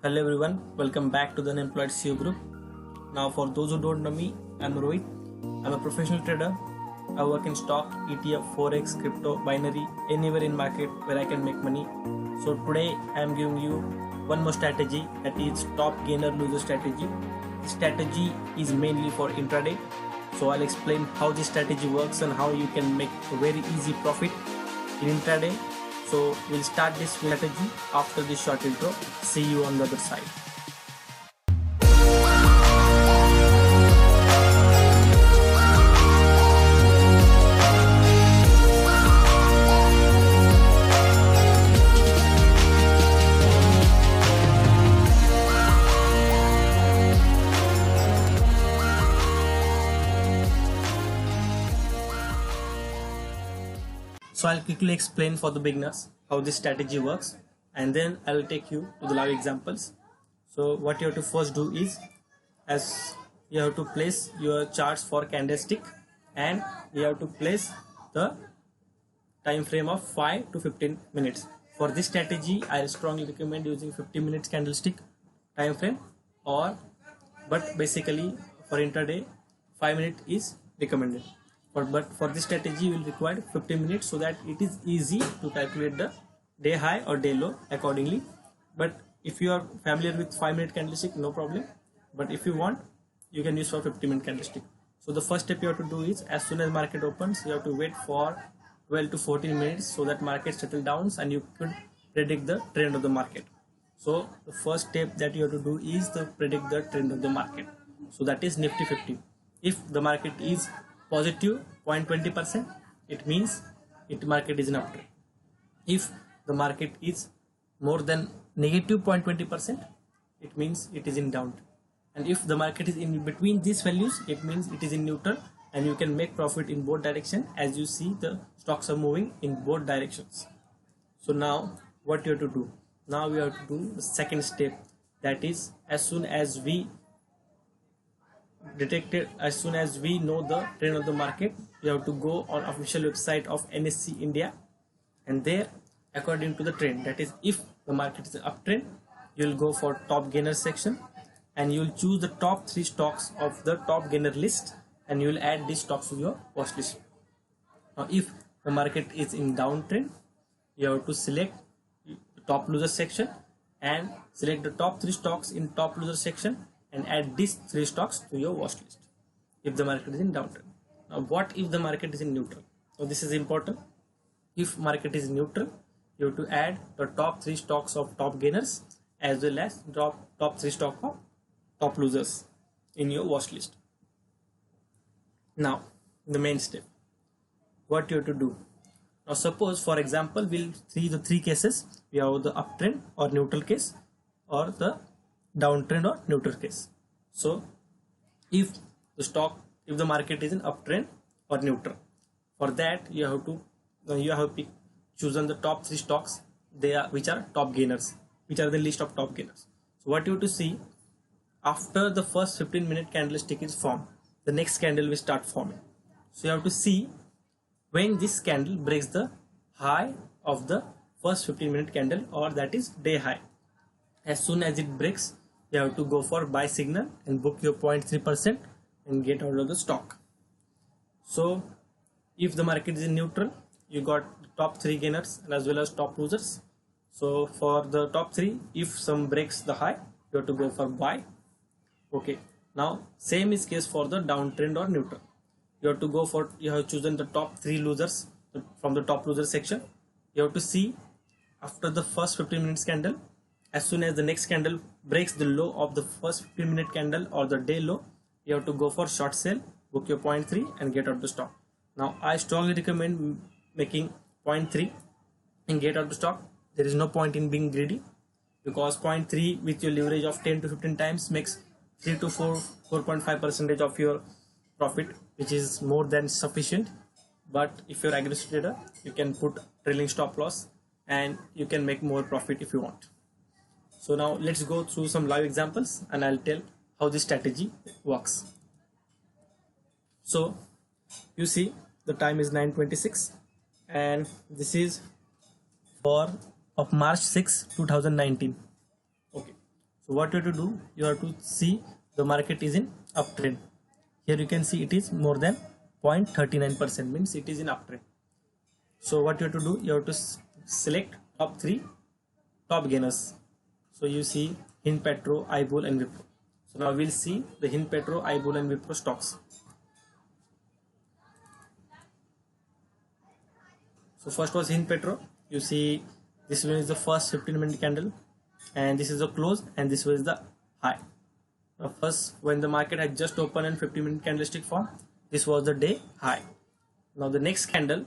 Hello everyone, welcome back to the Unemployed CEO group. Now for those who don't know me, I'm Rohit. I'm a professional trader. I work in stock, ETF, forex, crypto, binary, anywhere in market where I can make money. So today I'm giving you one more strategy, that is top gainer loser strategy. This strategy is mainly for intraday. So I'll explain how this strategy works and how you can make a very easy profit in intraday. So we'll start this strategy after this short intro. See you on the other side. So I'll quickly explain for the beginners how this strategy works, and then I'll take you to the live examples. So what you have to first do is, as you have to place your charts for candlestick, and you have to place the time frame of 5 to 15 minutes. For this strategy, I strongly recommend using 15 minutes candlestick time frame, but basically for intraday 5 minutes is recommended. But for this strategy you will require 15 minutes, so that it is easy to calculate the day high or day low accordingly. But if you are familiar with 5-minute candlestick, no problem, but if you want, you can use for 15-minute candlestick. So the first step you have to do is, as soon as market opens, you have to wait for 12 to 14 minutes so that market settle down and you could predict the trend of the market. So the first step that you have to do is to predict the trend of the market. So that is Nifty 50. If the market is positive 0.20%, it means the market is in uptrend. If the market is more than negative 0.20%, it means it is in downtrend. And if the market is in between these values, it means it is in neutral, and you can make profit in both directions. As you see, the stocks are moving in both directions. So now what you have to do? Now we have to do the second step, that is, as soon as we know the trend of the market, you have to go on official website of NSE India, and there, according to the trend, that is, if the market is an uptrend, you will go for top gainer section, and you will choose the top 3 stocks of the top gainer list, and you will add these stocks to your watch list. Now if the market is in downtrend, you have to select the top loser section and select the top 3 stocks in top loser section and add these 3 stocks to your watch list if the market is in downtrend. Now what if the market is in neutral? So this is important. If market is neutral, you have to add the top 3 stocks of top gainers as well as top 3 stocks of top losers in your watch list. Now the main step, what you have to do. Now suppose, for example, we'll see the 3 cases. We have the uptrend or neutral case, or the downtrend or neutral case. So if the market is in uptrend or neutral, for that you have chosen the top 3 stocks which are top gainers, which are the list of top gainers. So what you have to see, after the first 15-minute candlestick is formed, the next candle will start forming. So you have to see when this candle breaks the high of the first 15-minute candle, or that is day high. As soon as it breaks, you have to go for buy signal and book your 0.3% and get out of the stock. So if the market is in neutral, you got top 3 gainers and as well as top losers. So for the top 3, if some breaks the high, you have to go for buy. Okay, now same is case for the downtrend or neutral. You have chosen the top 3 losers from the top loser section. You have to see, after the first 15 minutes candle, as soon as the next candle breaks the low of the first 15-minute candle or the day low, you have to go for short sale, book your 0.3 and get out the stock. Now I strongly recommend making 0.3 and get out the stock. There is no point in being greedy, because 0.3 with your leverage of 10 to 15 times makes 3 to 4.5% of your profit, which is more than sufficient. But if you're aggressive trader, you can put trailing stop loss and you can make more profit if you want. So now let's go through some live examples and I'll tell how this strategy works. So you see the time is 9:26 and this is for of March 6, 2019. Okay, So what you have to do, you have to see the market is in uptrend. Here you can see it is more than 0.39%, means it is in uptrend. So what you have to do, you have to select top 3 top gainers. So you see Hind Petro, iBull and Wipro. So now we'll see the Hind Petro, iBull and Wipro stocks. So first was Hind Petro. You see this one is the first 15-minute candle, and this is the close, and this was the high. Now first, when the market had just opened and 15-minute candlestick form, this was the day high. Now the next candle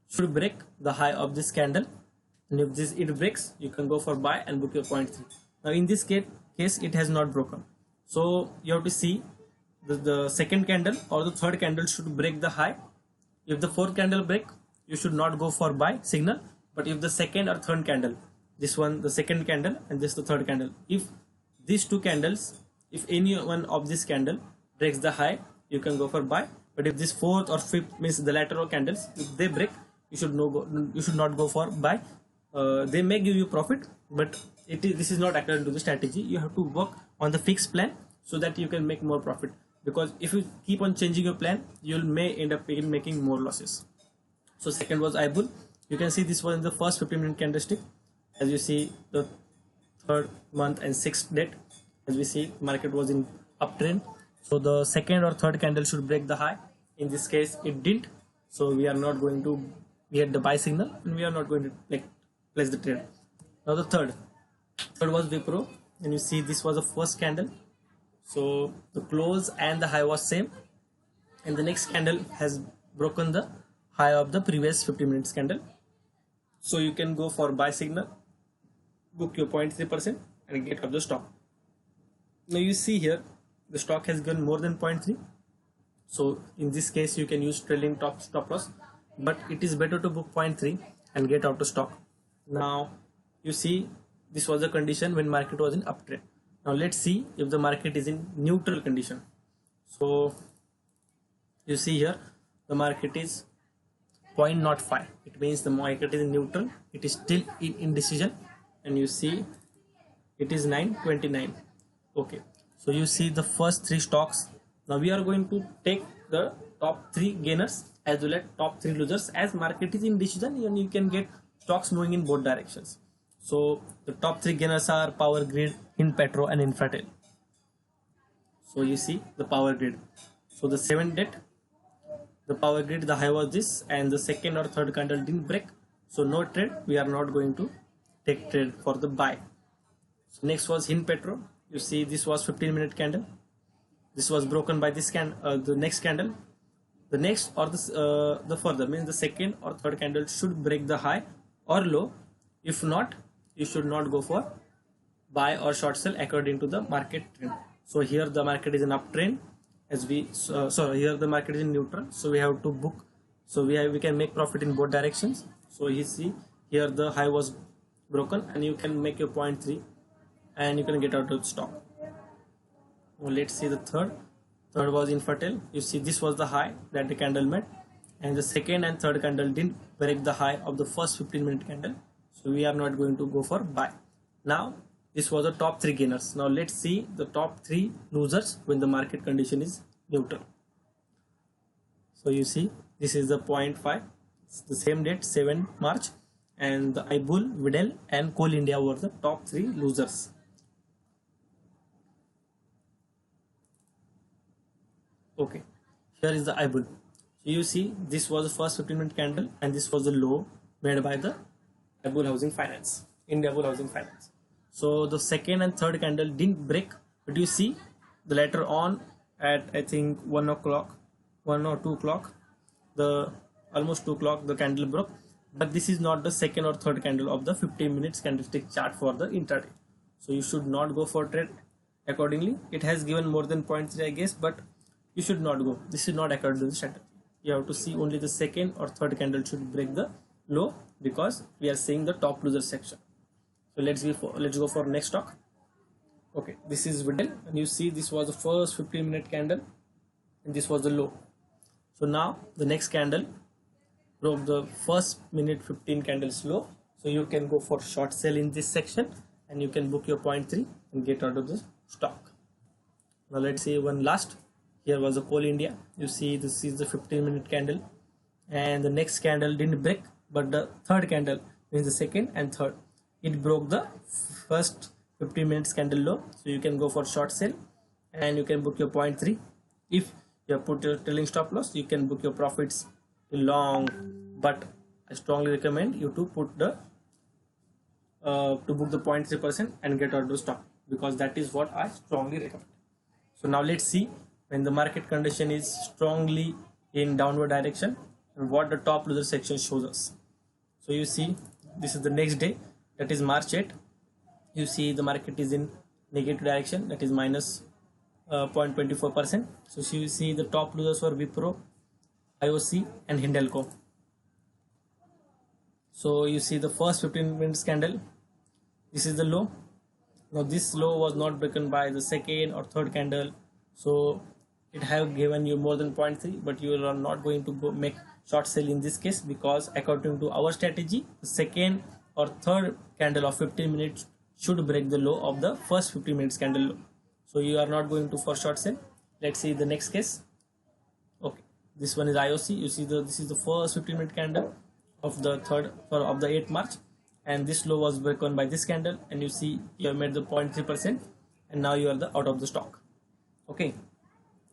should break the high of this candle, and if this it breaks, you can go for buy and book your 0.3. Now in this case it has not broken, so you have to see the second candle or the third candle should break the high. If the fourth candle break, you should not go for buy signal, but if the second or third candle, this one the second candle and this the third candle, if these two candles, if any one of this candle breaks the high, you can go for buy. But if this fourth or fifth, means the lateral candles, if they break, you should not go for buy. They may give you profit, but this is not according to the strategy. You have to work on the fixed plan so that you can make more profit, because if you keep on changing your plan, you may end up making more losses. So second was iBull. You can see this was in the first 15-minute candlestick. As you see the third month and sixth date, as we see market was in uptrend. So the second or third candle should break the high. In this case it didn't, so we are not going to get the buy signal and we are not going to place the trade. Now the third was Wipro, and you see this was the first candle. So the close and the high was same, and the next candle has broken the high of the previous 15 minutes candle. So you can go for buy signal, book your 0.3% and get out the stock. Now you see here the stock has gone more than 0.3. So in this case you can use trailing stop loss, but it is better to book 0.3 and get out the stock. Now you see this was the condition when market was in uptrend. Now let's see if the market is in neutral condition. So you see here the market is 0.05. It means the market is in neutral. It is still in indecision, and you see it is 929. Okay, so you see the first 3 stocks. Now we are going to take the top 3 gainers as well as top 3 losers, as market is in decision and you can get stocks moving in both directions. So the top 3 gainers are Power Grid, Hind Petro and Intraday. So you see the Power Grid. So the 7th date, the Power Grid, the high was this, and the second or third candle didn't break, so no trade. We are not going to take trade for the buy. So next was Hind Petro. You see this was 15-minute candle. This was broken by this the next candle. The next or the further, means the second or third candle should break the high or low. If not, you should not go for buy or short sell according to the market trend. So here the market is an uptrend, as we here the market is in neutral, so we have to book. So we can make profit in both directions. So you see here the high was broken and you can make your 0.3 and you can get out of the stock. Well, let's see the third was Infatel. You see this was the high that the candle made, and the second and third candle didn't break the high of the first 15-minute candle, so we are not going to go for buy. Now this was the top 3 gainers. Now let's see the top 3 losers when the market condition is neutral. So you see this is the 0.5. It's the same date, 7 March, and the iBull, Vidal and Coal India were the top 3 losers. Okay, here is the iBull. So you see this was the first 15-minute candle and this was the low made by the iBull Housing Finance, India Bull Housing Finance. So the second and third candle didn't break, but you see the later on at I think 1 o'clock, 1 or 2 o'clock, almost 2 o'clock the candle broke, but this is not the second or third candle of the 15 minutes candlestick chart for the intraday. So you should not go for trade accordingly. It has given more than 0.3 I guess, but you should not go. This is not according to the strategy. You have to see only the second or third candle should break the low, because we are seeing the top loser section. So let's go for next stock. Okay, this is Vidal, and you see this was the first 15-minute candle and this was the low. So now the next candle broke the first minute 15 candles low, so you can go for short sell in this section and you can book your 0.3 and get out of the stock. Now let's see one last. Here was a Coal India. You see this is the 15-minute candle, and the next candle didn't break, but the third candle means the second and third, it broke the first 15 minutes candle low. So you can go for short sale and you can book your 0.3. If you have put your trailing stop loss, you can book your profits long, but I strongly recommend you to put the to book the 0.3% and get out of the stock, because that is what I strongly recommend. So now let's see when the market condition is strongly in downward direction and what the top loser section shows us. So you see this is the next day, that is March 8. You see the market is in negative direction, that is minus 0.24%. So you see the top losers were Wipro, IOC and Hindelco. So you see the first 15 minutes candle, this is the low. Now this low was not broken by the second or third candle, so it have given you more than 0.3, but you are not going to go make short sale in this case, because according to our strategy, the second or third candle of 15 minutes should break the low of the first 15 minutes candle low. So you are not going to for short sale. Let's see the next case. Okay, this one is IOC. You see this is the first 15-minute candle of the 8th March, and this low was broken by this candle, and you see you have made the 0.3%, and now you are out of the stock. Okay,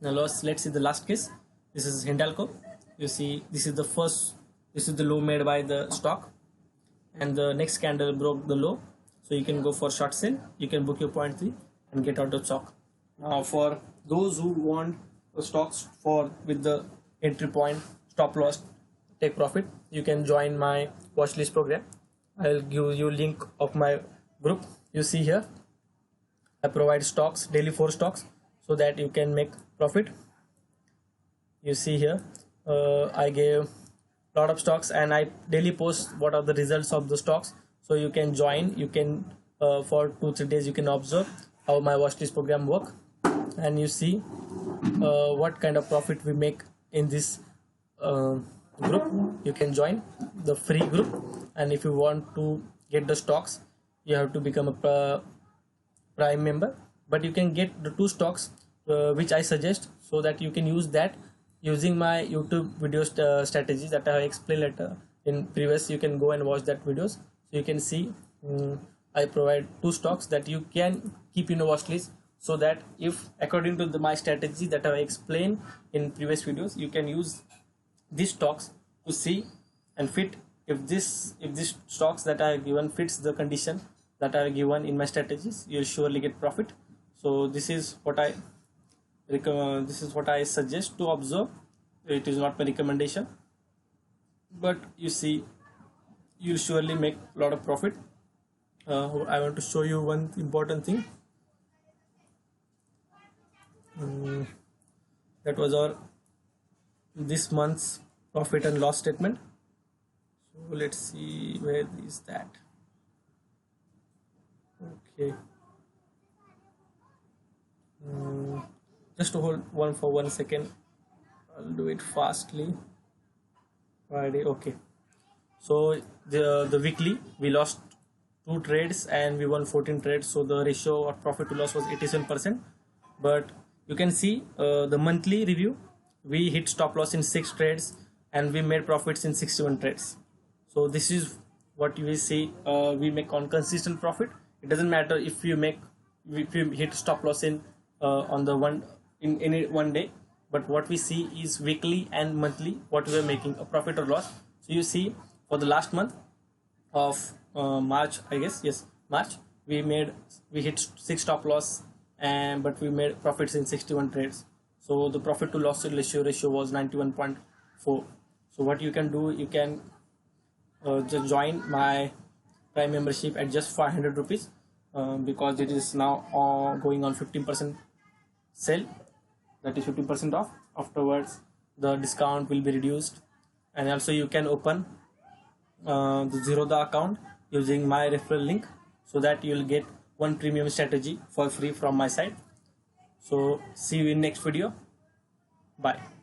now let's see the last case. This is Hindelco. You see this is the low made by the stock, and the next candle broke the low, so you can go for short sale. You can book your 0.3 and get out of stock. Now for those who want the stocks with the entry point, stop loss, take profit, you can join my watchlist program. I'll give you link of my group. You see here I provide stocks, daily 4 stocks, so that you can make profit. You see here I gave lot of stocks, and I daily post what are the results of the stocks, so you can join. You can for 2-3 days you can observe how my watchlist program work, and you see what kind of profit we make in this group. You can join the free group, and if you want to get the stocks, you have to become a prime member, but you can get the 2 stocks which I suggest, so that you can use that using my YouTube video strategies that I explained later in previous. You can go and watch that videos, so you can see I provide 2 stocks that you can keep in a watch list, so that if according to my strategy that I explained in previous videos, you can use these stocks to see and fit if these stocks that I have given fits the condition that I have given in my strategies, you'll surely get profit. So this is what I recommend, this is what I suggest to observe. It is not my recommendation, but you see you'll surely make a lot of profit. I want to show you one important thing. That was our this month's profit and loss statement. So let's see, where is that? Okay, just to hold one for 1 second, I'll do it fastly. Friday. Okay, so the weekly we lost 2 trades and we won 14 trades, so the ratio of profit to loss was 87%. But you can see the monthly review, we hit stop loss in 6 trades and we made profits in 61 trades. So this is what you will see, we make on consistent profit. It doesn't matter if you hit stop loss in any one day, but what we see is weekly and monthly what we are making a profit or loss. So you see for the last month of March, I guess, yes, March, we hit 6 stop loss, but we made profits in 61 trades. So the profit to loss ratio was 91.4. So what you can do, you can just join my Prime membership at just 500 rupees, because it is now going on 15% sale, that is 15% off. Afterwards the discount will be reduced, and also you can open the Zerodha account using my referral link, so that you will get 1 premium strategy for free from my side. So see you in next video. Bye.